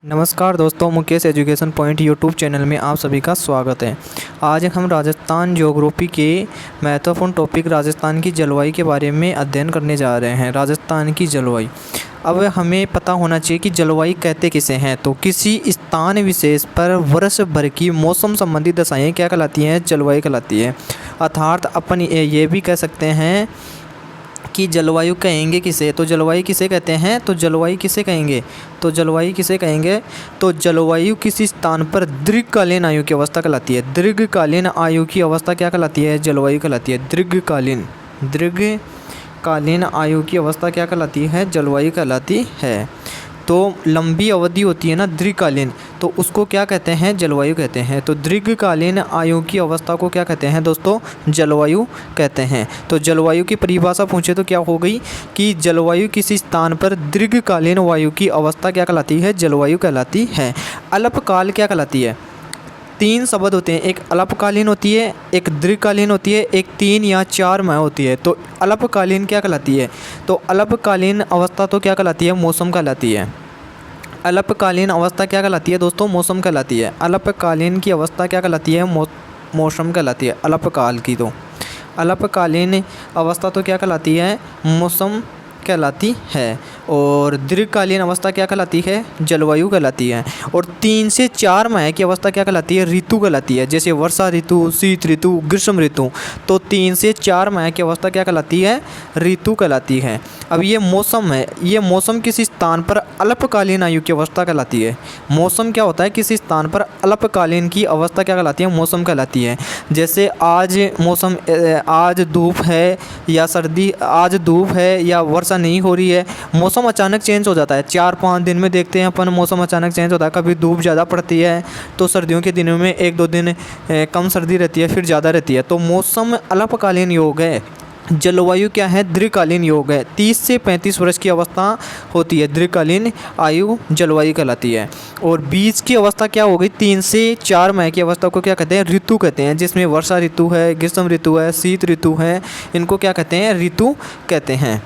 नमस्कार दोस्तों, Mukesh education point YouTube channel में आप सभी का स्वागत है। आज हम राजस्थान ज्योग्राफी के महत्वपूर्ण टॉपिक राजस्थान की जलवायु के बारे में अध्ययन करने जा रहे हैं। राजस्थान की जलवायु, अब हमें पता होना चाहिए कि जलवायु कहते किसे हैं। तो किसी स्थान विशेष पर वर्ष भर की मौसम संबंधी दशाएँ क्या कहलाती हैं? जलवायु कहलाती है। अर्थात अपन ये भी कह सकते हैं कि जलवायु कहेंगे किसे? तो जलवायु किसे कहते हैं? तो जलवायु किसे कहेंगे? तो जलवायु किसे कहेंगे? तो जलवायु किसी स्थान पर दीर्घकालीन आयु की अवस्था कहलाती है। दीर्घकालीन आयु की अवस्था क्या कहलाती है? जलवायु कहलाती है। दीर्घकालीन आयु की अवस्था क्या कहलाती है? जलवायु कहलाती है। तो लंबी अवधि होती है ना दीर्घकालीन, तो उसको क्या कहते हैं? जलवायु कहते हैं। तो दीर्घकालीन आयु की अवस्था को क्या कहते हैं दोस्तों? जलवायु कहते हैं। तो जलवायु की परिभाषा पूछे तो क्या हो गई कि जलवायु किसी स्थान पर दीर्घकालीन वायु की अवस्था क्या कहलाती है? जलवायु कहलाती है। अल्पकाल क्या कहलाती है? तीन शब्द होते हैं, एक अल्पकालीन होती है, एक दीर्घकालीन होती है, एक 3 या 4 माह होती है। तो अल्पकालीन क्या कहलाती है? तो अल्पकालीन अवस्था तो क्या कहलाती है? मौसम कहलाती है। अल्पकालीन अवस्था क्या कहलाती है दोस्तों? मौसम कहलाती है। अल्पकालीन की अवस्था क्या कहलाती है? मौसम कहलाती है। अल्पकाल की तो अल्पकालीन अवस्था तो क्या कहलाती है? मौसम कहलाती है। और दीर्घकालीन अवस्था क्या कहलाती है? जलवायु कहलाती है। और 3 से 4 माह की अवस्था क्या कहलाती है? ऋतु कहलाती है। जैसे वर्षा ऋतु, शीत ऋतु, ग्रीष्म ऋतु। तो 3 से 4 माह की अवस्था क्या कहलाती है? ऋतु कहलाती है। अब ये मौसम है, ये मौसम किसी स्थान पर अल्पकालीन आयु की अवस्था कहलाती है। मौसम क्या होता है? किसी स्थान पर अल्पकालीन की अवस्था क्या कहलाती है? मौसम कहलाती है। जैसे आज मौसम, आज धूप है या सर्दी, आज धूप है या वर्षा नहीं हो रही है, मौसम अचानक चेंज हो जाता है। 4-5 दिन में देखते हैं अपन, मौसम अचानक चेंज होता है। कभी धूप ज़्यादा पड़ती है तो सर्दियों के दिनों में 1-2 दिन कम सर्दी रहती है, फिर ज़्यादा रहती है। तो मौसम अल्पकालीन योग है। जलवायु क्या है? दीर्घकालीन योग है। 30 से 35 वर्ष की अवस्था होती है, दीर्घकालीन आयु जलवायु कहलाती है। और बीच की अवस्था क्या हो गई? 3 से 4 माह की अवस्था को क्या कहते हैं? ऋतु कहते हैं। जिसमें वर्षा ऋतु है, ग्रीष्म ऋतु है, शीत ऋतु है, इनको क्या कहते हैं? ऋतु कहते हैं।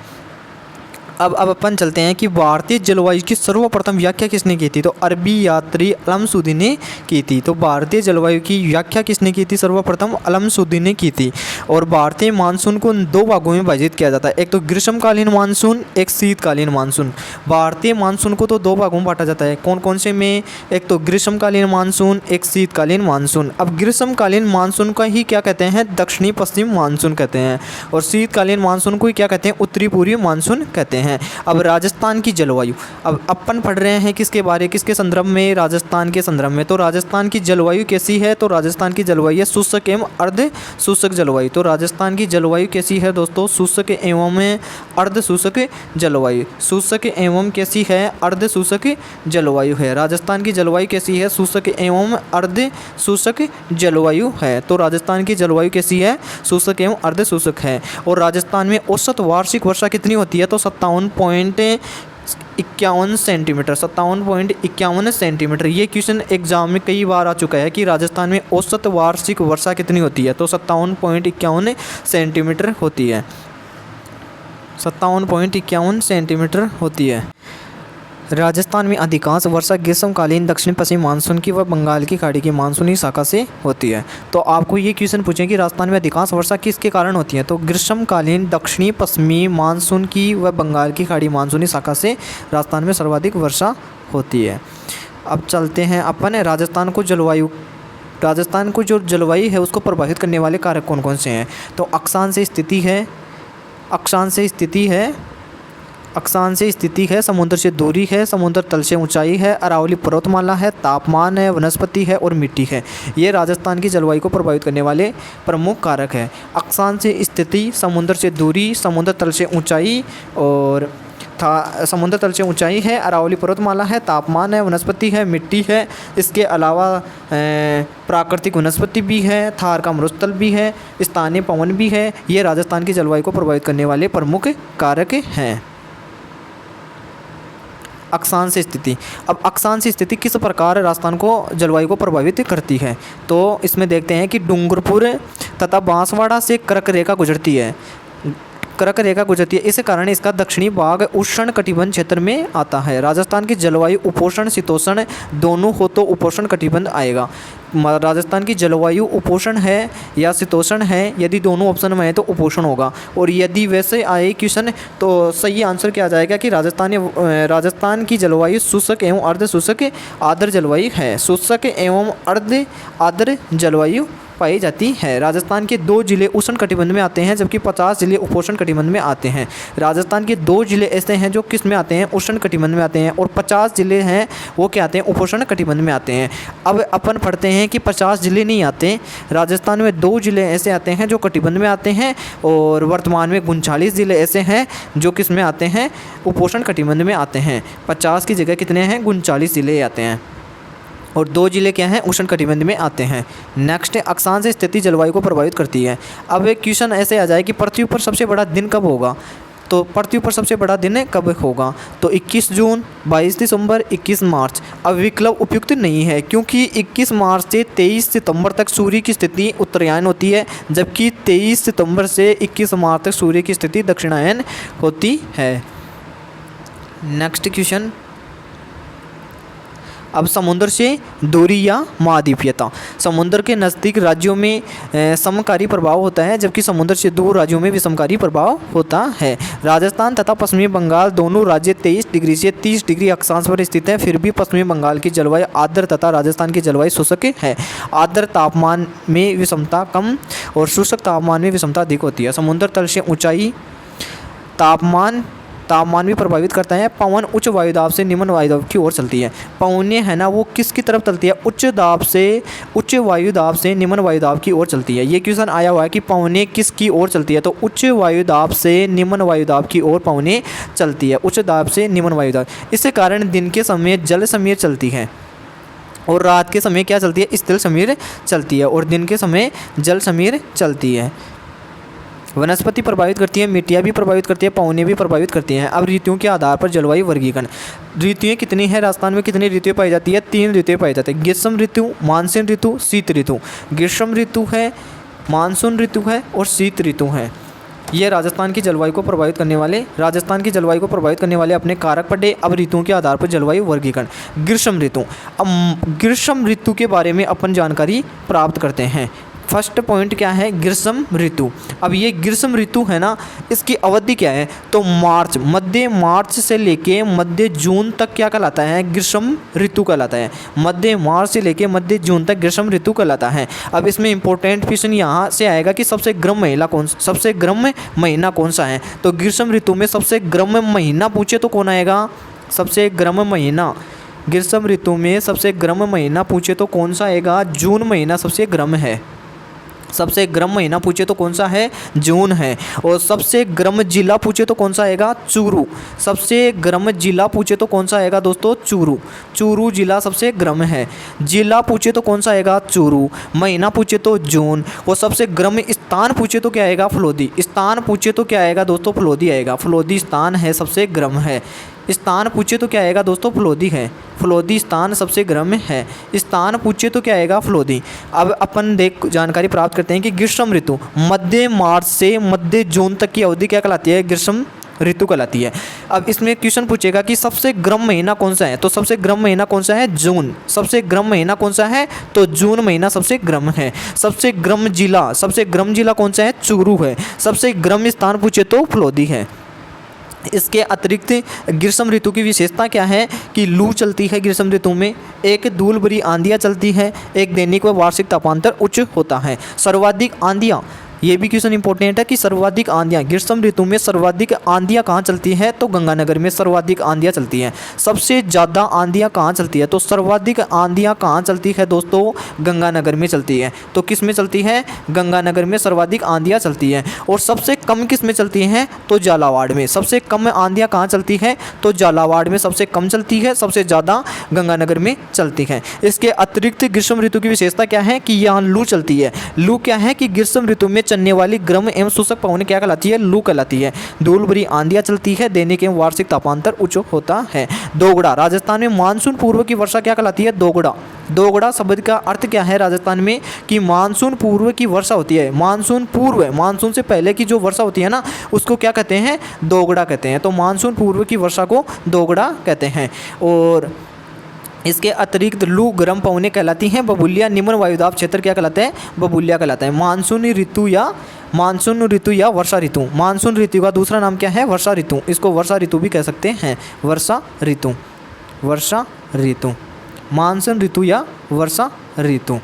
अब अपन चलते हैं कि भारतीय जलवायु की सर्वप्रथम व्याख्या किसने की थी? तो अरबी यात्री अलमसूदी ने की थी। तो भारतीय जलवायु की व्याख्या किसने की थी? सर्वप्रथम अलमसूदी ने की थी। और भारतीय मानसून को 2 भागों में विभाजित किया जाता है, एक तो ग्रीष्मकालीन मानसून, एक शीतकालीन मानसून। भारतीय मानसून को तो 2 भागों में बांटा जाता है। कौन कौन से में? एक तो ग्रीष्मकालीन मानसून, एक शीतकालीन मानसून। अब ग्रीष्मकालीन मानसून का ही क्या कहते हैं? दक्षिणी पश्चिम मानसून कहते हैं। और शीतकालीन मानसून को ही क्या कहते हैं? उत्तरी पूर्वी मानसून कहते हैं। अब राजस्थान की जलवायु, अब अपन पढ़ रहे हैं किसके संदर्भ में? राजस्थान के संदर्भ में। तो राजस्थान की जलवायु कैसी है? तो राजस्थान की जलवायु है शुष्क एवं अर्ध शुष्क जलवायु। तो राजस्थान की जलवायु कैसी है दोस्तों? शुष्क एवं अर्ध शुष्क जलवायु। शुष्क एवं कैसी है? अर्ध शुष्क जलवायु है। राजस्थान की जलवायु कैसी है? शुष्क एवं अर्ध शुष्क जलवायु है। तो राजस्थान की जलवायु कैसी है? शुष्क एवं अर्ध शुष्क है। और राजस्थान में औसत वार्षिक वर्षा कितनी होती है? तो 57.51 सेंटीमीटर। 57.51 सेंटीमीटर। ये क्वेश्चन एग्जाम में कई बार आ चुका है कि राजस्थान में औसत वार्षिक वर्षा कितनी होती है? तो 57.51 सेंटीमीटर होती है। 57.51 सेंटीमीटर होती है। राजस्थान में अधिकांश वर्षा ग्रीष्मकालीन दक्षिण पश्चिम मानसून की व बंगाल की खाड़ी की मानसूनी शाखा से होती है। तो आपको ये क्वेश्चन पूछें कि राजस्थान में अधिकांश वर्षा किसके कारण होती है? तो ग्रीष्मकालीन दक्षिणी पश्चिमी मानसून की व बंगाल की खाड़ी मानसूनी शाखा से राजस्थान में सर्वाधिक वर्षा होती है। अब चलते हैं अपन राजस्थान को जो जलवायु है उसको प्रभावित करने वाले कारक कौन कौन से हैं? तो अक्षांश स्थिति है, समुद्र से दूरी है, समुद्र तल से ऊंचाई है, अरावली पर्वतमाला है, तापमान है, वनस्पति है और मिट्टी है। ये राजस्थान की जलवायु को प्रभावित करने वाले प्रमुख कारक है। अक्षांश स्थिति, समुद्र से दूरी, समुद्र तल से ऊंचाई है, अरावली पर्वतमाला है, तापमान है, वनस्पति है, मिट्टी है। इसके अलावा प्राकृतिक वनस्पति भी है, थार का मरुस्थल भी है, स्थानीय पवन भी है। ये राजस्थान की जलवायु को प्रभावित करने वाले प्रमुख कारक हैं। अक्षांश स्थिति, अब अक्षांश स्थिति किस प्रकार राजस्थान को जलवायु को प्रभावित करती है? तो इसमें देखते हैं कि डूंगरपुर तथा बांसवाड़ा से कर्क रेखा गुजरती है। कर्क रेखा गुजरती है, इस कारण इसका दक्षिणी भाग उष्ण कटिबंध क्षेत्र में आता है। राजस्थान की जलवायु उपोष्ण शीतोष्ण दोनों हो तो उपोष्ण कटिबंध आएगा। राजस्थान की जलवायु उपोष्ण है या शीतोष्ण है, यदि दोनों ऑप्शन में है तो उपोष्ण होगा। और यदि वैसे आए क्वेश्चन तो सही आंसर क्या आ जाएगा कि राजस्थान की जलवायु शुष्क एवं अर्ध शुष्क आर्द्र जलवायु है। शुष्क एवं अर्ध आर्द्र जलवायु पाई जाती है। राजस्थान के 2 जिले उष्ण कटिबंध में आते हैं, जबकि 50 जिले उपोष्ण कटिबंध में आते हैं। राजस्थान के 2 जिले ऐसे हैं जो किस में आते हैं, उष्ण कटिबंध में आते हैं, और 50 जिले हैं वो क्या आते हैं, उपोष्ण कटिबंध में आते हैं। अब अपन पढ़ते हैं कि 50 जिले नहीं आते, राजस्थान में 2 जिले ऐसे आते हैं जो कटिबंध में आते हैं, और वर्तमान में 39 जिले ऐसे हैं जो किस में आते हैं, उपोष्ण कटिबंध में आते हैं। 50 की जगह कितने हैं, 39 जिले आते हैं, और 2 जिले क्या हैं, उष्ण कटिबंध में आते हैं। नेक्स्ट, अक्षांश स्थिति जलवायु को प्रभावित करती है। अब एक क्वेश्चन ऐसे आ जाए कि पृथ्वी पर सबसे बड़ा दिन कब होगा, तो पृथ्वी पर सबसे बड़ा दिन कब होगा, तो 21 जून, 22 दिसंबर, 21 मार्च। अब विकल्प उपयुक्त नहीं है, क्योंकि 21 मार्च से 23 सितंबर तक सूर्य की स्थिति उत्तरायण होती है, जबकि 23 सितंबर से 21 मार्च तक सूर्य की स्थिति दक्षिणायन होती है। नेक्स्ट क्वेश्चन, अब समुद्र से दूरी या महाद्वीपीयता। समुद्र के नज़दीक राज्यों में समकारी प्रभाव होता है, जबकि समुद्र से दूर राज्यों में विषमकारी प्रभाव होता है। राजस्थान तथा पश्चिमी बंगाल दोनों राज्य 23 डिग्री से 30 डिग्री अक्षांश पर स्थित हैं, फिर भी पश्चिमी बंगाल की जलवायु आर्द्र तथा राजस्थान की जलवायु शुष्क है। आर्द्र तापमान में विषमता कम और शुष्क तापमान में विषमता अधिक होती है। समुद्र तल से ऊंचाई तापमान भी प्रभावित करता है। पवन उच्च वायुदाब से निम्न वायुदाब की ओर चलती है। पवनें है ना वो किसकी तरफ चलती है, उच्च वायुदाब से निम्न वायुदाब की ओर चलती है। ये क्वेश्चन आया हुआ है कि पवनें किसकी ओर चलती है, तो उच्च वायुदाब से निम्न वायुदाब की ओर पवनें चलती है, उच्च दाब से निम्न वायुदाब। इसके कारण दिन के समय जल समीर चलती है और रात के समय क्या चलती है, स्थल समीर चलती है, और दिन के समय जल समीर चलती है। वनस्पति प्रभावित करती है, मिट्टियाँ भी प्रभावित करती है, पवनें भी प्रभावित करती हैं। अब ऋतुओं के आधार पर जलवायु वर्गीकरण। ऋतुएं कितनी हैं, राजस्थान में कितनी ऋतुएं पाई जाती है, 3 ऋतुएं पाई जाती है। ग्रीष्म ऋतु, मानसून ऋतु, शीत ऋतु। ग्रीष्म ऋतु है, मानसून ऋतु है और शीत ऋतु है। ये राजस्थान की जलवायु को प्रभावित करने वाले अपने कारक पढ़े। अब ऋतुओं के आधार पर जलवायु वर्गीकरण। ग्रीष्म ऋतु। अब ग्रीष्म ऋतु के बारे में अपन जानकारी प्राप्त करते हैं। फर्स्ट पॉइंट क्या है, ग्रीष्म ऋतु। अब ये ग्रीष्म ऋतु है ना, इसकी अवधि क्या है, तो मध्य मार्च से लेके मध्य जून तक क्या कहलाता है, ग्रीष्म ऋतु कहलाता है। मध्य मार्च से लेके मध्य जून तक ग्रीष्म ऋतु कहलाता है। अब इसमें इंपॉर्टेंट क्वेश्चन यहाँ से आएगा कि सबसे गर्म महीना कौन सा है, तो ग्रीष्म ऋतु में सबसे गर्म महीना पूछे तो कौन आएगा, सबसे गर्म महीना ग्रीष्म ऋतु में सबसे गर्म महीना पूछे तो कौन सा आएगा, जून महीना सबसे गर्म है। सबसे गर्म महीना पूछे तो कौन सा है, जून है। और सबसे गर्म जिला पूछे तो कौन सा आएगा, चूरू। सबसे गर्म जिला पूछे तो कौन सा आएगा दोस्तों, चूरू जिला सबसे गर्म है। जिला पूछे तो कौन सा आएगा, चूरू। महीना पूछे तो जून। और सबसे गर्म स्थान पूछे तो क्या आएगा, फलोदी। स्थान पूछे तो क्या आएगा दोस्तों, फलोदी आएगा। फलोदी स्थान है, सबसे गर्म है। स्थान पूछे तो क्या आएगा दोस्तों, फलोदी है। फलोदी स्थान सबसे गर्म है। स्थान पूछे तो क्या आएगा, फलोदी। अब अपन जानकारी प्राप्त करते हैं कि ग्रीष्म ऋतु मध्य मार्च से मध्य जून तक की अवधि क्या कहलाती है, ग्रीष्म ऋतु कहलाती है। अब इसमें क्वेश्चन पूछेगा कि सबसे गर्म महीना कौन सा है, तो सबसे गर्म महीना कौन सा है, जून। सबसे गर्म महीना कौन सा है, तो जून महीना सबसे गर्म है। सबसे गर्म जिला कौन सा है, चूरू है। सबसे गर्म स्थान पूछे तो फलोदी है। इसके अतिरिक्त ग्रीष्म ऋतु की विशेषता क्या है कि लू चलती है ग्रीष्म ऋतु में, एक धूल भरी आंधियाँ चलती है, एक दैनिक व वार्षिक तापांतर उच्च होता है। सर्वाधिक आंधियाँ, ये भी क्वेश्चन इंपॉर्टेंट है कि सर्वाधिक आंधियाँ ग्रीष्म ऋतु में सर्वाधिक आंधियाँ कहाँ चलती है, तो गंगानगर में सर्वाधिक आंधियाँ चलती हैं। सबसे ज़्यादा आंधियाँ कहाँ चलती है, तो सर्वाधिक आंधियाँ कहाँ चलती है दोस्तों, गंगानगर में चलती है। तो किस में चलती है, गंगानगर में सर्वाधिक आंधियाँ चलती हैं। और सबसे कम किस में चलती हैं, तो झालावाड़ में। सबसे कम आंधियाँ कहाँ चलती है, तो झालावाड़ में सबसे कम चलती है, सबसे ज़्यादा गंगानगर में चलती है। इसके अतिरिक्त ग्रीष्म ऋतु की विशेषता क्या है कि यहाँ लू चलती है। लू क्या है कि ग्रीष्म ऋतु में चलने वाली गर्म एवं शुष्क पवन क्या कहलाती है? लू कहलाती है। धूल भरी आंधियां चलती है, दैनिक एवं वार्षिक तापांतर उच्च होता है। दोगड़ा, राजस्थान में मानसून पूर्व की वर्षा क्या कहलाती है? दोगड़ा। दोगड़ा शब्द का अर्थ क्या है राजस्थान में? कि मानसून पूर्व की वर्षा होती है। मानसून पूर्व, मानसून से पहले की जो वर्षा होती है ना, उसको क्या कहते हैं? दोगड़ा कहते हैं। तो मानसून पूर्व की वर्षा को दोगड़ा कहते हैं। और इसके अतिरिक्त लू गर्म पवनें कहलाती हैं। बबूलिया निम्न वायुदाब क्षेत्र क्या कहलाता है? बबूलिया कहलाता है। मानसून ऋतु या वर्षा ऋतु। मानसून ऋतु का दूसरा नाम क्या है? वर्षा ऋतु। इसको वर्षा ऋतु भी कह सकते हैं। वर्षा ऋतु, वर्षा ऋतु, मानसून ऋतु या वर्षा ऋतु।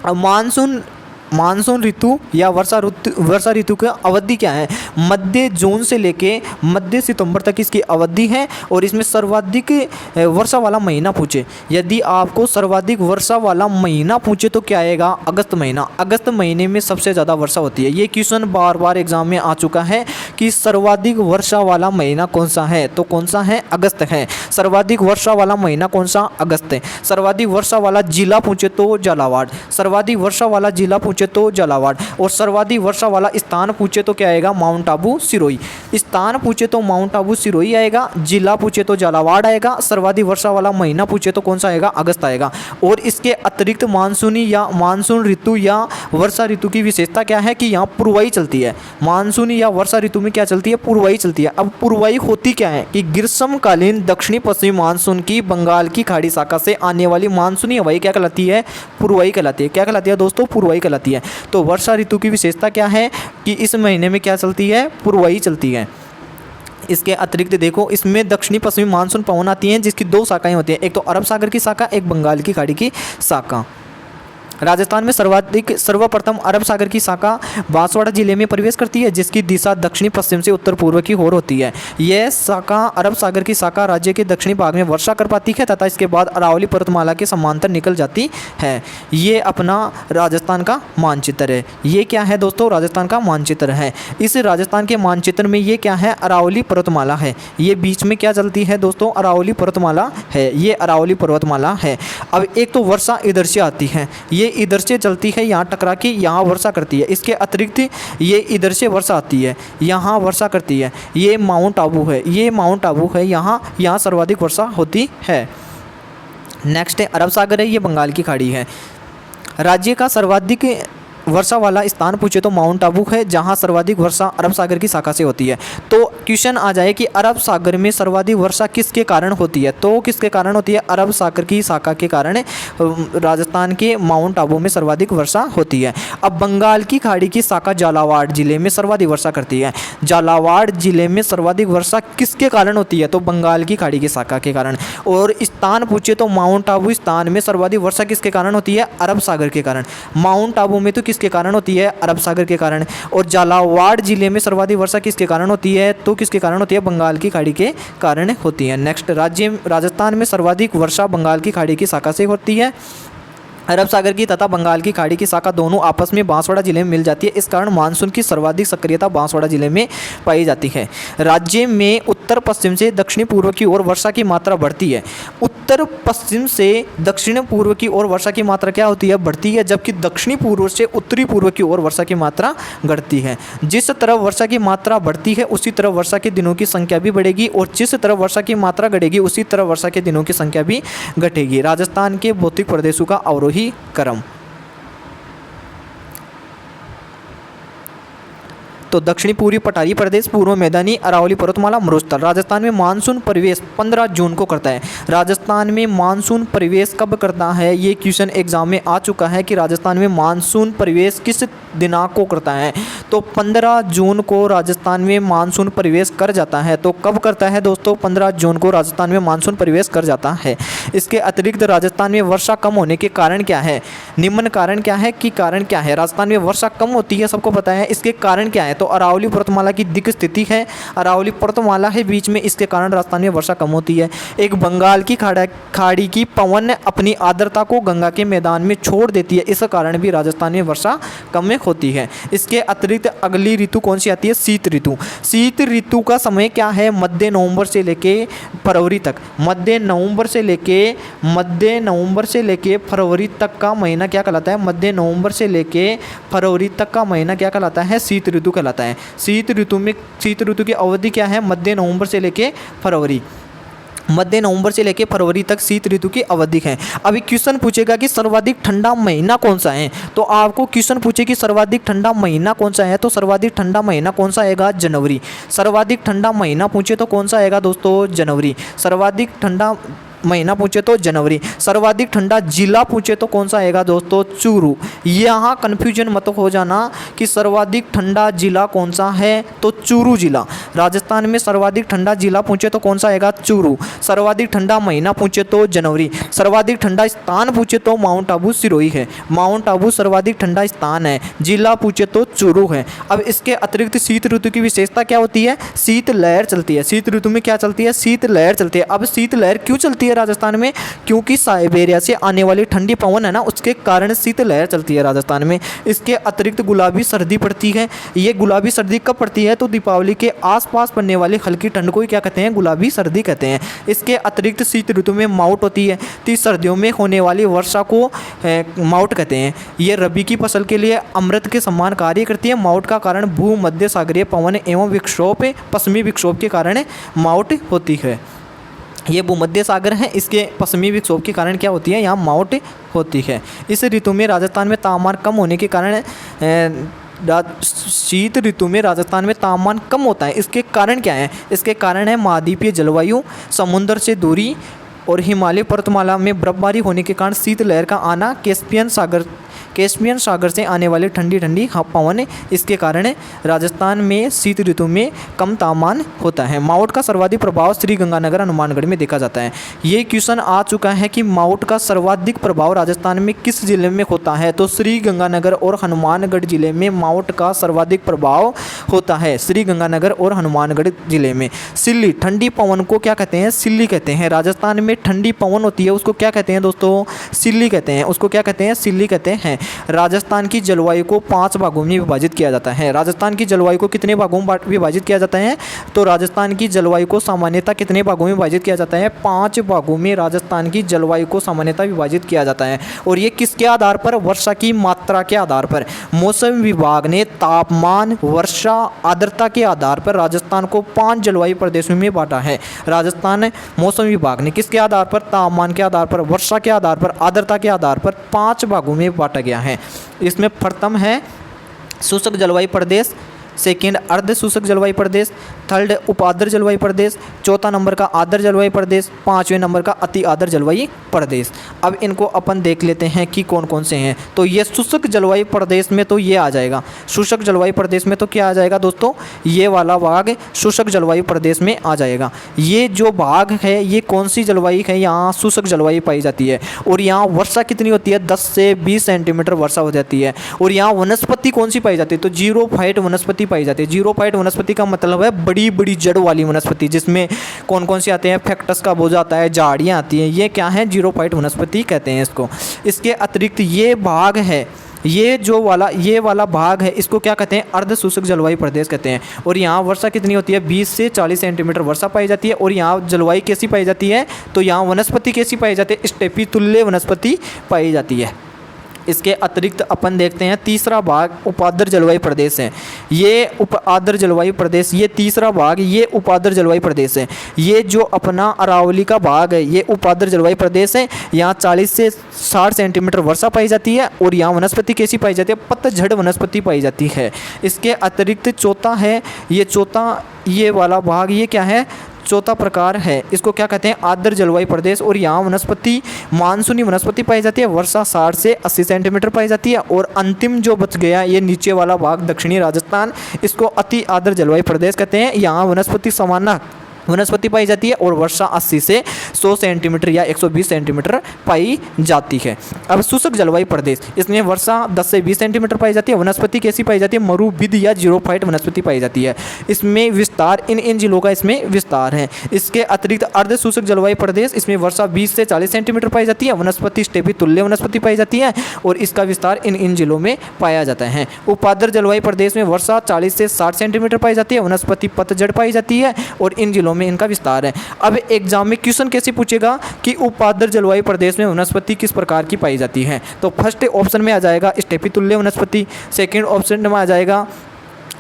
अब मानसून ऋतु या वर्षा ऋतु की अवधि क्या है? मध्य जून से लेके मध्य सितंबर तक इसकी अवधि है। और इसमें सर्वाधिक वर्षा वाला महीना पूछे, यदि आपको सर्वाधिक वर्षा वाला महीना पूछे तो क्या आएगा? अगस्त महीना। अगस्त महीने में सबसे ज़्यादा वर्षा होती है। ये क्वेश्चन बार बार एग्जाम में आ चुका है कि सर्वाधिक वर्षा वाला महीना कौन सा है? तो कौन सा है? अगस्त है। सर्वाधिक वर्षा वाला महीना कौन सा? अगस्त है। सर्वाधिक वर्षा वाला जिला पूछे तो झालावाड़। सर्वाधिक वर्षा वाला जिला पूछे तो झालावाड़। और सर्वाधिक वर्षा वाला स्थान पूछे तो क्या आएगा? माउंट आबू सिरोही। स्थान पूछे तो माउंट आबू सिरोही आएगा, जिला पूछे तो झालावाड़ आएगा, सर्वाधिक वर्षा वाला महीना पूछे तो कौन सा आएगा? अगस्त आएगा। और इसके अतिरिक्त मानसूनी या मानसून ऋतु या वर्षा ऋतु की विशेषता क्या है? कि यहाँ पूर्वाई चलती है। मानसूनी या वर्षा ऋतु में क्या चलती है? पूर्वाई चलती है। अब पूर्वाई होती क्या है? कि ग्रीष्मकालीन दक्षिणी पश्चिमी मानसून की बंगाल की खाड़ी शाखा से आने वाली मानसूनी हवाई क्या कहलाती है? पूर्वाई कहलाती है। क्या कहलाती है दोस्तों? पूर्वाई कहलाती है। तो वर्षा ऋतु की विशेषता क्या है? कि इस महीने में क्या चलती है? पूर्वाई चलती है। इसके अतिरिक्त देखो, इसमें दक्षिणी पश्चिमी मानसून पवन आती हैं जिसकी दो शाखाएं होती हैं, एक तो अरब सागर की शाखा, एक बंगाल की खाड़ी की शाखा। राजस्थान में सर्वप्रथम अरब सागर की शाखा बांसवाड़ा जिले में प्रवेश करती है, जिसकी दिशा दक्षिणी पश्चिम से उत्तर पूर्व की ओर होती है। यह शाखा, अरब सागर की शाखा, राज्य के दक्षिणी भाग में वर्षा कर पाती है तथा इसके बाद अरावली पर्वतमाला के समांतर निकल जाती है। ये अपना राजस्थान का मानचित्र है। ये क्या है दोस्तों? राजस्थान का मानचित्र है। इस राजस्थान के मानचित्र में ये क्या है? अरावली पर्वतमाला है। ये बीच में क्या चलती है दोस्तों? अरावली पर्वतमाला है। ये अरावली पर्वतमाला है। अब एक तो वर्षा इधर से आती है, ये इधर से चलती है, यहाँ टकरा के यहाँ वर्षा करती है। इसके अतिरिक्त ये इधर से वर्षा आती है, यहाँ वर्षा करती है। ये माउंट आबू है, ये माउंट आबू है, यहाँ सर्वाधिक वर्षा होती है। नेक्स्ट है अरब सागर है, ये बंगाल की खाड़ी है। राज्य का सर्वाधिक वर्षा वाला स्थान पूछे तो माउंट आबू है, जहां सर्वाधिक वर्षा अरब सागर की शाखा से होती है। तो क्वेश्चन आ जाए कि अरब सागर में सर्वाधिक वर्षा किसके कारण होती है? तो किसके कारण होती है? अरब सागर की शाखा के कारण राजस्थान के माउंट आबू में सर्वाधिक वर्षा होती है। अब बंगाल की खाड़ी की शाखा झालावाड़ जिले में सर्वाधिक वर्षा करती है। झालावाड़ जिले में सर्वाधिक वर्षा किसके कारण होती है? तो बंगाल की खाड़ी की शाखा के कारण। और स्थान पूछे तो माउंट आबू स्थान में सर्वाधिक वर्षा किसके कारण होती है? अरब सागर के कारण। माउंट आबू में तो किसके कारण होती है? अरब सागर के कारण। और झालावाड़ जिले में सर्वाधिक वर्षा किसके कारण होती है? तो किसके कारण होती है? बंगाल की खाड़ी के कारण होती है। नेक्स्ट, राजस्थान में सर्वाधिक वर्षा बंगाल की खाड़ी की शाखा से होती है। अरब सागर की तथा बंगाल की खाड़ी की शाखा दोनों आपस में बांसवाड़ा जिले में मिल जाती है। इस कारण मानसून की सर्वाधिक सक्रियता बांसवाड़ा जिले में पाई जाती है। राज्य में उत्तर पश्चिम से दक्षिण पूर्व की ओर वर्षा की मात्रा बढ़ती है। उत्तर पश्चिम से दक्षिण पूर्व की ओर वर्षा की मात्रा क्या होती है? बढ़ती है, जबकि दक्षिणी पूर्व से उत्तरी पूर्व की ओर वर्षा की मात्रा घटती है। जिस तरफ वर्षा की मात्रा बढ़ती है उसी तरफ वर्षा के दिनों की संख्या भी बढ़ेगी, और जिस तरफ वर्षा की मात्रा घटेगी उसी तरफ वर्षा के दिनों की संख्या भी घटेगी। राजस्थान के भौतिक प्रदेशों का अवरोही क्रम। तो दक्षिणी पूर्वी पठारी प्रदेश, पूर्व मैदानी, अरावली पर्वतमाला, मरुस्थल। राजस्थान में मानसून प्रवेश 15 जून को करता है। राजस्थान में मानसून प्रवेश कब करता है? ये क्वेश्चन एग्जाम में आ चुका है कि राजस्थान में मानसून प्रवेश किस दिनांक को करता है? तो 15 जून को राजस्थान में मानसून प्रवेश कर जाता है। तो कब करता है दोस्तों? 15 जून को राजस्थान में मानसून प्रवेश कर जाता है। इसके अतिरिक्त राजस्थान में वर्षा कम होने के कारण क्या है? निम्न कारण क्या है? कि कारण क्या है? राजस्थान में वर्षा कम होती है, सबको पता है। इसके कारण क्या है? तो अरावली पर्वतमाला की दिक् स्थिति है, अरावली पर्वतमाला है बीच में, इसके कारण राजस्थान में वर्षा कम होती है। एक बंगाल की खाड़ी की पवन अपनी आर्द्रता को गंगा के मैदान में छोड़ देती है, इस कारण भी राजस्थान में वर्षा कम होती है। इसके अतिरिक्त अगली ऋतु कौन सी आती है? शीत ऋतु। शीत ऋतु का समय क्या है? मध्य नवंबर से लेके फरवरी तक। मध्य नवंबर से लेके फरवरी तक का महीना क्या कहलाता है? मध्य नवंबर से लेके फरवरी तक का महीना क्या कहलाता है? शीत ऋतु कहलाता है। शीत ऋतु की अवधि क्या है? मध्य नवंबर से लेके फरवरी तक शीत ऋतु की अवधि है। अभी क्वेश्चन पूछेगा कि सर्वाधिक ठंडा महीना कौन सा है, तो आपको क्वेश्चन पूछे कि सर्वाधिक ठंडा महीना कौन सा है, तो सर्वाधिक ठंडा महीना कौन सा आएगा? जनवरी। सर्वाधिक ठंडा महीना पूछे तो कौन सा आएगा दोस्तों? जनवरी। सर्वाधिक ठंडा महीना पूछे तो जनवरी। सर्वाधिक ठंडा जिला पूछे तो कौन सा आएगा दोस्तों? चूरू। यहाँ कन्फ्यूजन मत हो जाना कि सर्वाधिक ठंडा जिला कौन सा है, तो चूरू जिला। राजस्थान में सर्वाधिक ठंडा जिला पूछे तो कौन सा आएगा? चूरू। सर्वाधिक ठंडा महीना पूछे तो जनवरी। सर्वाधिक ठंडा स्थान पूछे तो माउंट आबू सिरोही है। माउंट आबू सर्वाधिक ठंडा स्थान है। जिला पूछे तो चूरू है। अब इसके अतिरिक्त शीत ऋतु की विशेषता क्या होती है? शीत लहर चलती है। शीत ऋतु में क्या चलती है? शीत लहर चलती है। अब शीत लहर क्यों चलती है राजस्थान में? क्योंकि साइबेरिया से आने वाली ठंडी पवन है ना, उसके कारण शीत लहर चलती है राजस्थान में। इसके अतिरिक्त गुलाबी सर्दी पड़ती है। ये गुलाबी सर्दी कब पड़ती है? तो दीपावली के आसपास पड़ने वाली हल्की ठंड को ही क्या कहते हैं? गुलाबी सर्दी कहते हैं। इसके अतिरिक्त शीत ऋतु में माउट होती है, तो सर्दियों में होने वाली वर्षा को माउट कहते हैं। ये रबी की फसल के लिए अमृत के समान कार्य करती है। माउट का कारण भूमध्य सागरीय पवन एवं विक्षोभ, पश्चिमी विक्षोभ के कारण माउट होती है। ये भूमध्य सागर है, इसके पश्चिमी विक्षोभ के कारण क्या होती है? यहाँ माउट होती है। इस ऋतु में राजस्थान में तापमान कम होने के कारण शीत ऋतु में राजस्थान में तापमान कम होता है। इसके कारण क्या है? इसके कारण है महाद्वीपीय जलवायु, समुद्र से दूरी और हिमालय पर्वतमाला में बर्फबारी होने के कारण शीत लहर का आना, कैस्पियन सागर से आने वाली ठंडी पवन, इसके कारण राजस्थान में शीत ऋतु में कम तापमान होता है। माउट का सर्वाधिक प्रभाव श्रीगंगानगर हनुमानगढ़ में देखा जाता है। ये क्वेश्चन आ चुका है कि माउट का सर्वाधिक प्रभाव राजस्थान में किस जिले में होता है, तो श्रीगंगानगर और हनुमानगढ़ जिले में माउट का सर्वाधिक प्रभाव होता है। श्रीगंगानगर और हनुमानगढ़ जिले में। सिल्ली, ठंडी पवन को क्या कहते हैं? सिल्ली कहते हैं। राजस्थान में ठंडी पवन होती है, उसको क्या कहते हैं दोस्तों? सिल्ली कहते हैं। उसको क्या कहते हैं? सिल्ली कहते हैं। राजस्थान की जलवायु को 5 भागों में विभाजित किया जाता है। राजस्थान की जलवायु को कितने भागों में विभाजित किया जाता है? तो राजस्थान की जलवायु को सामान्यतः कितने भागों में विभाजित किया जाता है? 5 भागों में राजस्थान की जलवायु को सामान्यतः विभाजित किया जाता है। और ये किसके आधार पर? वर्षा की मात्रा के आधार पर। मौसम विभाग ने तापमान, वर्षा, आर्द्रता के आधार पर राजस्थान को 5 जलवायु प्रदेशों में बांटा है। राजस्थान मौसम विभाग ने किसके आधार पर? तापमान के आधार पर, वर्षा के आधार पर, आर्द्रता के आधार पर 5 भागों में बांटा गया है। इसमें प्रथम है शुष्क जलवायु प्रदेश, सेकेंड अर्ध शुष्क जलवायु प्रदेश, थर्ड उपाद्र जलवायु प्रदेश, चौथा नंबर का आर्द्र जलवायु प्रदेश, 5वें नंबर का अति आर्द्र जलवायु प्रदेश। अब इनको अपन देख लेते हैं कि कौन कौन से हैं। तो ये शुष्क जलवायु प्रदेश में तो ये आ जाएगा। शुष्क जलवायु प्रदेश में तो क्या आ जाएगा दोस्तों? ये वाला भाग शुष्क जलवायु प्रदेश में आ जाएगा। ये जो भाग है ये कौन सी जलवायु है? यहाँ शुष्क जलवायु पाई जाती है। और यहाँ वर्षा कितनी होती है? 10 से 20 सेंटीमीटर वर्षा हो जाती है। और यहाँ वनस्पति कौन सी पाई जाती है? तो जीरोफाइट वनस्पति पाई जाती है। जीरोफाइट वनस्पति का मतलब है बड़ी बड़ी जड़ वाली वनस्पति, जिसमें कौन कौन सी आते हैं? फैक्टस का बोझ आता है, झाड़ियाँ आती हैं, ये क्या है? जीरोफाइट वनस्पति कहते हैं इसको। इसके अतिरिक्त ये भाग है, ये वाला भाग है, इसको क्या कहते हैं? अर्ध शुष्क जलवायु प्रदेश कहते हैं। और यहाँ वर्षा कितनी होती है? 20 से 40 सेंटीमीटर वर्षा पाई जाती है। और यहाँ जलवायु कैसी पाई जाती है? तो यहाँ वनस्पति कैसी पाई जाती है? स्टेपी तुल्य वनस्पति पाई जाती है। इसके अतिरिक्त अपन देखते हैं तीसरा भाग उपाद्र जलवायु प्रदेश है। ये उपाद्र जलवायु प्रदेश, ये तीसरा भाग ये उपाद्र जलवायु प्रदेश है। ये जो अपना अरावली का भाग है ये उपाद्र जलवायु प्रदेश है। यहाँ 40 से 60 सेंटीमीटर वर्षा पाई जाती है। और यहाँ वनस्पति कैसी पाई जाती है? पतझड़ वनस्पति पाई जाती है। इसके अतिरिक्त चौथा है, ये वाला भाग, ये क्या है? चौथा प्रकार है, इसको क्या कहते हैं? आर्द्र जलवायु प्रदेश। और यहाँ वनस्पति मानसूनी वनस्पति पाई जाती है। वर्षा 60 से 80 सेंटीमीटर पाई जाती है। और अंतिम जो बच गया ये नीचे वाला भाग दक्षिणी राजस्थान, इसको अति आर्द्र जलवायु प्रदेश कहते हैं। यहाँ वनस्पति वनस्पति पाई जाती है और वर्षा 80 से 100 सेंटीमीटर या 120 सेंटीमीटर पाई जाती है। अब शुष्क जलवायु प्रदेश, इसमें वर्षा 10 से 20 सेंटीमीटर पाई जाती है। वनस्पति कैसी पाई जाती है? मरुभिद या जीरोफाइट वनस्पति पाई जाती है। इसमें विस्तार इन जिलों का इसमें विस्तार है। इसके अतिरिक्त अर्ध शुष्क जलवायु प्रदेश, इसमें वर्षा 20 से 40 सेंटीमीटर पाई जाती है। वनस्पति स्टेपी तुल्य वनस्पति पाई जाती है और इसका विस्तार इन जिलों में पाया जाता है। उपाद्र जलवायु प्रदेश में वर्षा 40 से 60 सेंटीमीटर पाई जाती है। वनस्पति पतझड़ पाई जाती है और इन जिलों में इनका विस्तार है। अब एग्जाम में क्वेश्चन कैसे पूछेगा कि उपाद्र जलवायु प्रदेश में वनस्पति किस प्रकार की पाई जाती है? तो फर्स्ट ऑप्शन में आ जाएगा स्टेपी तुल्य वनस्पति, सेकंड ऑप्शन में आ जाएगा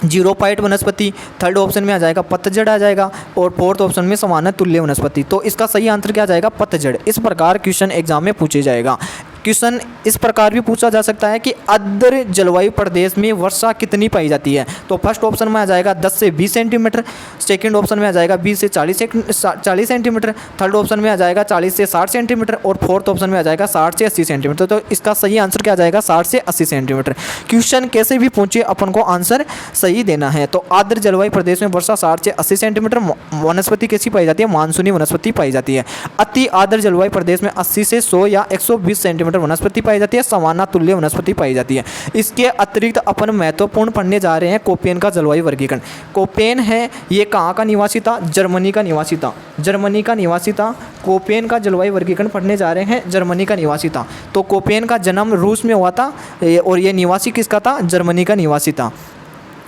जीरोफाइट वनस्पति, थर्ड ऑप्शन में आ जाएगा पतझड़ आ जाएगा और फोर्थ ऑप्शन में सामान्य तुल्य वनस्पति। तो इसका सही आंसर क्या आ जाएगा? पतझड़। इस प्रकार क्वेश्चन एग्जाम में पूछे जाएगा। क्वेश्चन इस प्रकार भी पूछा जा सकता है कि आर्द्र जलवायु प्रदेश में वर्षा कितनी पाई जाती है? तो फर्स्ट ऑप्शन में आ जाएगा 10 से 20 सेंटीमीटर, सेकंड ऑप्शन में आ जाएगा 20 से 40 सेंटीमीटर, थर्ड ऑप्शन में आ जाएगा 40 से 60 सेंटीमीटर और फोर्थ ऑप्शन में आ जाएगा 60 से 80 सेंटीमीटर। तो इसका सही आंसर क्या आ जाएगा? 60 से 80 सेंटीमीटर। क्वेश्चन कैसे भी पूछे अपन को आंसर सही देना है। तो आर्द्र जलवायु प्रदेश में वर्षा 60 से 80 सेंटीमीटर। वनस्पति कैसी पाई जाती है? मानसूनी वनस्पति पाई जाती है। अति आर्द्र जलवायु प्रदेश में 80 से 100 या 120 सेंटीमीटर वनस्पति पाई जाती है। सामान्य तुल्य वनस्पति पाई जाती है। इसके अतिरिक्त अपन महत्वपूर्ण पढ़ने जा रहे हैं कोपेन का जलवायु वर्गीकरण। कोपेन है ये कहाँ का निवासी था? जर्मनी का निवासी था। जर्मनी का निवासी था। कोपेन का जलवायु वर्गीकरण पढ़ने जा रहे हैं, जर्मनी का निवासी था। तो कोपेन का जन्म रूस में हुआ था और ये निवासी किसका था? जर्मनी का निवासी था।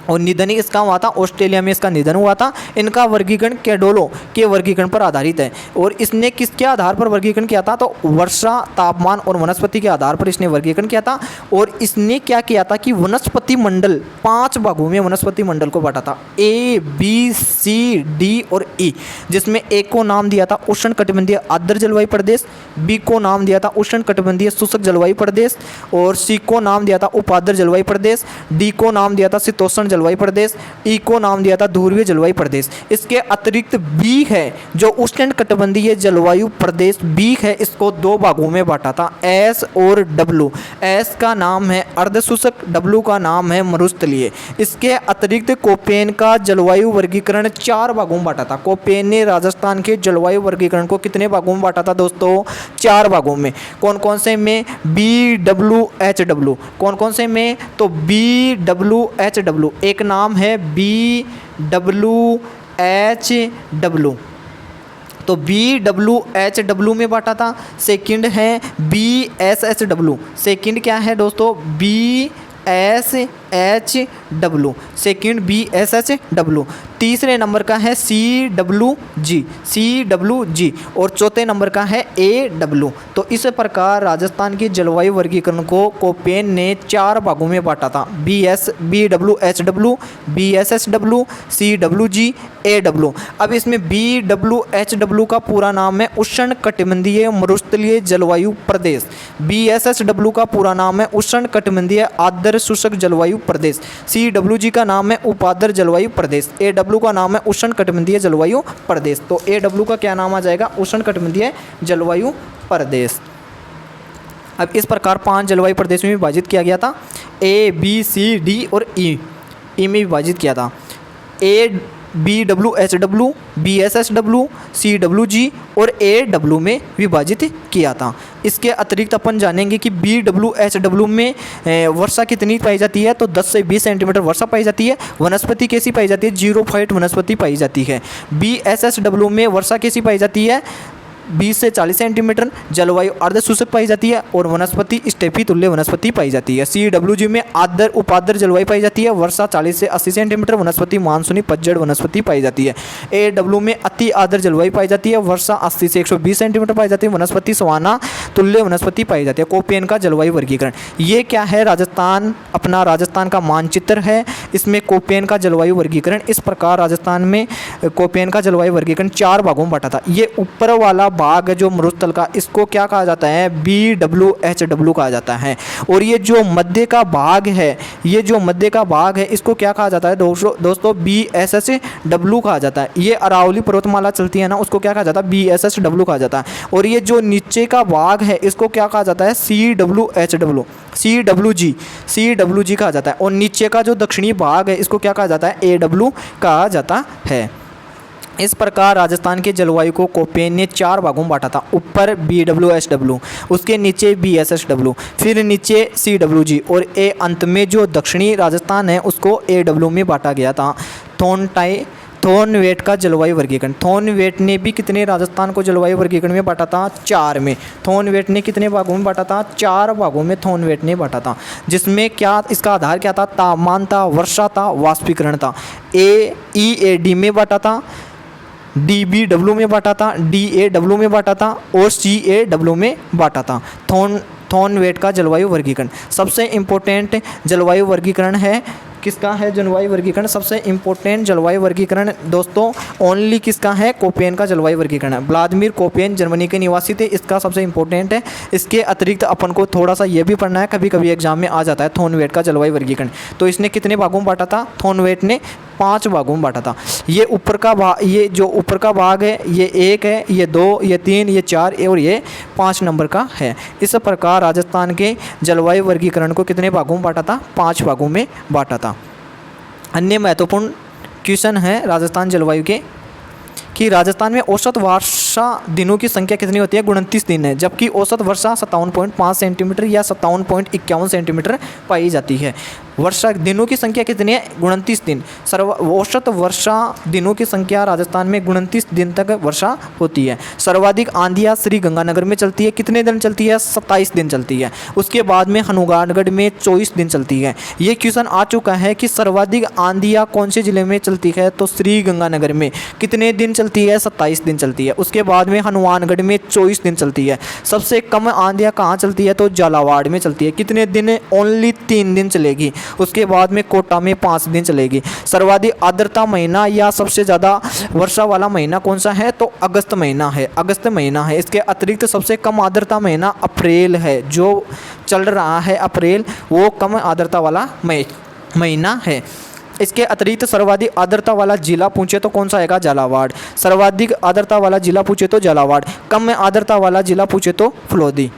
और निधन इसका हुआ था ऑस्ट्रेलिया में, इसका निधन हुआ था। इनका वर्गीकरण कैडोलो के वर्गीकरण पर आधारित है। और इसने किसके आधार पर वर्गीकरण किया था? तो वर्षा, तापमान और वनस्पति के आधार पर इसने वर्गीकरण किया था। और इसने क्या किया था कि वनस्पति मंडल 5 भागों में वनस्पति मंडल को बांटा था, A, B, C, D और E, जिसमें A को नाम दिया था उष्ण कटिबंधीय आर्द्र जलवायु प्रदेश, B को नाम दिया था उष्ण कटिबंधीय शुष्क जलवायु प्रदेश और C को नाम दिया था उपाद्र जलवायु प्रदेश, D को नाम दिया था शीतोष्ण जलवायु प्रदेश, ई को नाम दिया था ध्रुवीय जलवायु प्रदेश। इसके अतिरिक्त बी है जो उष्ण कटिबंधीय जलवायु प्रदेश बी है, इसको 2 भागों में बांटा था, एस और डब्लू। एस का नाम है अर्धशुष्क, डब्लू का नाम है मरुस्थलीय। इसके अतिरिक्त कोपेन का जलवायु वर्गीकरण 4 भागों में बांटा था। कोपेन ने राजस्थान के जलवायु वर्गीकरण को कितने भागों में बांटा था दोस्तों? 4 भागों में। कौन कौन से में? B W H W. कौन कौन से में? तो बी डब्लू एच डब्लू। एक नाम है बी डब्लू एच डब्लू, तो बी डब्लू एच डब्लू में बांटा था। सेकंड है बी एस एच डब्लू। सेकंड क्या है दोस्तों? B S H W, second B S H W. तीसरे नंबर का है सी डब्लू जी और चौथे नंबर का है ए डब्लू। तो इस प्रकार राजस्थान की जलवायु वर्गीकरण को कोपेन ने 4 भागों में बांटा था, B W H W, B S H W, C W G, A W. अब इसमें बी डब्लू एच डब्लू का पूरा नाम है उष्ण कटिबंधीय मरुस्थलीय जलवायु प्रदेश। बी एस एच डब्लू का पूरा नाम है उष्ण कटिबंधीय आर्द्र शुष्क जलवायु प्रदेश। सी डब्लू जी का नाम है उपाद्र जलवायु प्रदेश। ए डब्लू का नाम है उष्ण कटिबंधीय जलवायु प्रदेश। तो ए डब्लू का क्या नाम आ जाएगा? उष्ण कटिबंधीय जलवायु प्रदेश। अब इस प्रकार 5 जलवायु प्रदेश में विभाजित किया गया था, ए बी सी डी और ई में विभाजित किया था। A B W H W, B S H W, C W G और ए डब्लू में विभाजित किया था। इसके अतिरिक्त अपन जानेंगे कि बी डब्लू एच डब्लू में वर्षा कितनी पाई जाती है? तो 10 से 20 सेंटीमीटर वर्षा पाई जाती है। वनस्पति कैसी पाई जाती है? जीरोफाइट वनस्पति पाई जाती है। बी एस एच डब्लू में वर्षा कैसी पाई जाती है? 20 से 40 सेंटीमीटर। जलवायु अर्धशुष्क पाई जाती है और वनस्पति स्टेपी तुल्य वनस्पति पाई जाती है। सी डब्ल्यू जी में आर्द्र उपाद्र जलवायु पाई जाती है, वर्षा 40 से 80 सेंटीमीटर, वनस्पति मानसूनी पतझड़ वनस्पति पाई जाती है। ए डब्ल्यू में अति आर्द्र जलवायु पाई जाती है, वर्षा 80 से 120 सेंटीमीटर पाई जाती है, वनस्पति सवाना तुल्य वनस्पति पाई जाती है। कोपेन का जलवायु वर्गीकरण ये क्या है? राजस्थान, अपना राजस्थान का मानचित्र है, इसमें कोपेन का जलवायु वर्गीकरण इस प्रकार राजस्थान में कोपेन का जलवायु वर्गीकरण 4 भागों में बांटा था। ये ऊपर वाला भाग जो मरुस्थल का, इसको क्या कहा जाता है? बी डब्ल्यू एच डब्ल्यू कहा जाता है। और ये जो मध्य का भाग है, ये जो मध्य का भाग है, इसको क्या कहा जाता है दोस्तों? बी एस एच डब्ल्यू कहा जाता है। ये अरावली पर्वतमाला चलती है ना, उसको क्या कहा जाता है? बी एस एच डब्ल्यू कहा जाता है। और ये जो नीचे का भाग है, इसको क्या कहा जाता है? C W H W, C W G कहा जाता है। और नीचे का जो दक्षिणी भाग है, इसको क्या कहा जाता है? ए डब्ल्यू कहा जाता है। इस प्रकार राजस्थान के जलवायु को कोपेन ने 4 भागों में बांटा था। ऊपर BWSW, उसके नीचे BSSW, फिर नीचे CWG और अंत में जो दक्षिणी राजस्थान है उसको AW में बांटा गया था। थॉर्नवेट का जलवायु वर्गीकरण। थॉर्नवेट ने भी कितने राजस्थान को जलवायु वर्गीकरण में बांटा था? 4 में। थॉर्नवेट ने कितने भागों में बांटा था? 4 भागों में थॉर्नवेट ने बांटा था, जिसमें क्या इसका आधार क्या था? तापमान था, वर्षा था, वाष्पीकरण था। EAD में बांटा था, DBW में बांटा था, DAW में बांटा था और CAW में बांटा था। थॉर्नवेट का जलवायु वर्गीकरण सबसे इम्पोर्टेंट जलवायु वर्गीकरण है। किसका है जलवायु वर्गीकरण? सबसे इम्पोर्टेंट जलवायु वर्गीकरण दोस्तों ओनली किसका है? कोपेन का जलवायु वर्गीकरण है। व्लादिमीर कोपेन जर्मनी के निवासी थे, इसका सबसे इम्पोर्टेंट है। इसके अतिरिक्त अपन को थोड़ा सा ये भी पढ़ना है, कभी कभी एग्जाम में आ जाता है थॉर्नवेट का जलवायु वर्गीकरण। तो इसने कितने भागों में बांटा था? थॉर्नवेट ने 5 भागों में बांटा था। ये ऊपर का भाग, ये जो ऊपर का भाग है ये 1 है, ये 2, ये 3, ये 4 और ये 5 नंबर का है। इस प्रकार राजस्थान के जलवायु वर्गीकरण को कितने भागों में बांटा था? 5 भागों में बांटा था। अन्य महत्वपूर्ण क्वेश्चन है राजस्थान जलवायु के कि राजस्थान में औसत वर्षा दिनों की संख्या कितनी होती है? 29 दिन है, जबकि औसत वर्षा 57.5 सेंटीमीटर या 57.51 सेंटीमीटर पाई जाती है। वर्षा दिनों की संख्या कितनी है? 29 दिन। औसत वर्षा दिनों की संख्या राजस्थान में 29 दिन तक वर्षा होती है। सर्वाधिक आंधियाँ श्री गंगानगर में चलती है, कितने दिन चलती है? 27 दिन चलती है। उसके बाद में हनुमानगढ़ में 24 दिन चलती है। ये क्वेश्चन आ चुका है कि सर्वाधिक आंधियाँ कौन से जिले में चलती है? तो श्री गंगानगर में कितने दिन चलती है? 27 दिन चलती है। उसके बाद में हनुमानगढ़ में 24 दिन चलती है। सबसे कम आंधियाँ कहाँ चलती है? तो झालावाड़ में चलती है। कितने दिन? ओनली 3 दिन चलेगी। उसके बाद में कोटा में 5 दिन चलेगी। सर्वाधिक आर्द्रता महीना या सबसे ज़्यादा वर्षा वाला महीना कौन सा है? तो अगस्त महीना है। अगस्त महीना है। इसके अतिरिक्त सबसे कम आर्द्रता महीना अप्रैल है, जो चल रहा है अप्रैल, वो कम आर्द्रता वाला महीना है। इसके अतिरिक्त सर्वाधिक आर्द्रता वाला जिला पूछे तो कौन सा आएगा? झालावाड़। सर्वाधिक आर्द्रता वाला जिला पूछे तो झालावाड़। कम आर्द्रता वाला जिला पूछे तो फलोदी।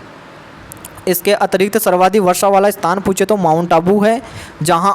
इसके अतिरिक्त सर्वाधिक वर्षा वाला स्थान पूछे तो माउंट आबू है, जहां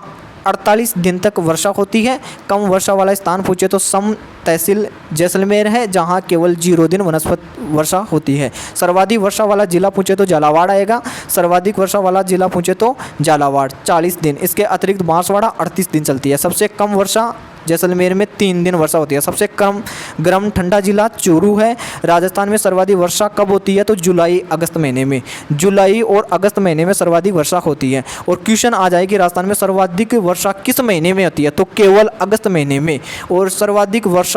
48 दिन तक वर्षा होती है। कम वर्षा वाला स्थान पूछे तो सम तहसील जैसलमेर है, जहां केवल 0 दिन वनस्पत वर्षा होती है। सर्वाधिक वर्षा वाला जिला पूछे तो झालावाड़ आएगा। सर्वाधिक वर्षा वाला जिला पूछे तो झालावाड़ 40 दिन। इसके अतिरिक्त बांसवाड़ा 38 दिन चलती है। सबसे कम वर्षा जैसलमेर में 3 दिन वर्षा होती है। सबसे कम गर्म ठंडा जिला चूरू है। राजस्थान में सर्वाधिक वर्षा कब होती है? तो जुलाई अगस्त महीने में। जुलाई और अगस्त महीने में सर्वाधिक वर्षा होती है। और क्वेश्चन आ जाए कि राजस्थान में सर्वाधिक वर्षा किस महीने में होती है? तो केवल अगस्त महीने में। और सर्वाधिक वर्षा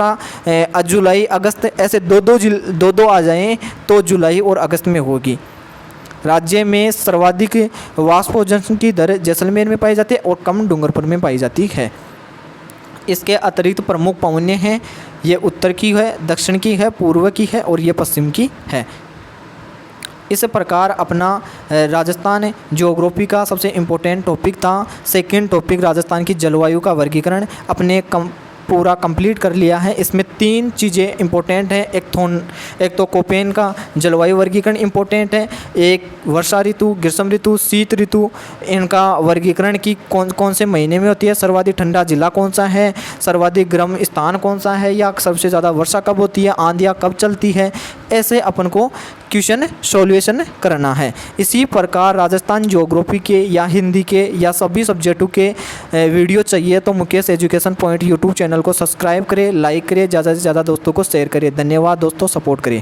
जुलाई अगस्त, ऐसे दो आ जाएं तो जुलाई और अगस्त में होगी। राज्य में सर्वाधिक वाष्पोत्सर्जन की दर जैसलमेर में पाई जाती है और कम डूंगरपुर में पाई जाती है। इसके अतिरिक्त प्रमुख पवनें हैं, ये उत्तर की है, दक्षिण की है, पूर्व की है और ये पश्चिम की है। इस प्रकार अपना राजस्थान ज्योग्राफी का सबसे इम्पोर्टेंट टॉपिक था। सेकंड टॉपिक राजस्थान की जलवायु का वर्गीकरण अपने पूरा कंप्लीट कर लिया है। इसमें 3 चीज़ें इंपॉर्टेंट हैं। एक तो कोपेन का जलवायु वर्गीकरण इंपॉर्टेंट है, एक वर्षा ऋतु, ग्रीष्म ऋतु, शीत ऋतु, इनका वर्गीकरण की कौन कौन से महीने में होती है, सर्वाधिक ठंडा जिला कौन सा है, सर्वाधिक गर्म स्थान कौन सा है, या सबसे ज़्यादा वर्षा कब होती है, आंधियाँ कब चलती है। ऐसे अपन को क्वेश्चन सॉल्यूशन करना है। इसी प्रकार राजस्थान ज्योग्राफी के या हिंदी के या सभी सब्जेक्टों के वीडियो चाहिए तो Mukesh education point YouTube channel को सब्सक्राइब करें, लाइक करें, ज़्यादा से ज़्यादा दोस्तों को शेयर करें। धन्यवाद दोस्तों, सपोर्ट करें।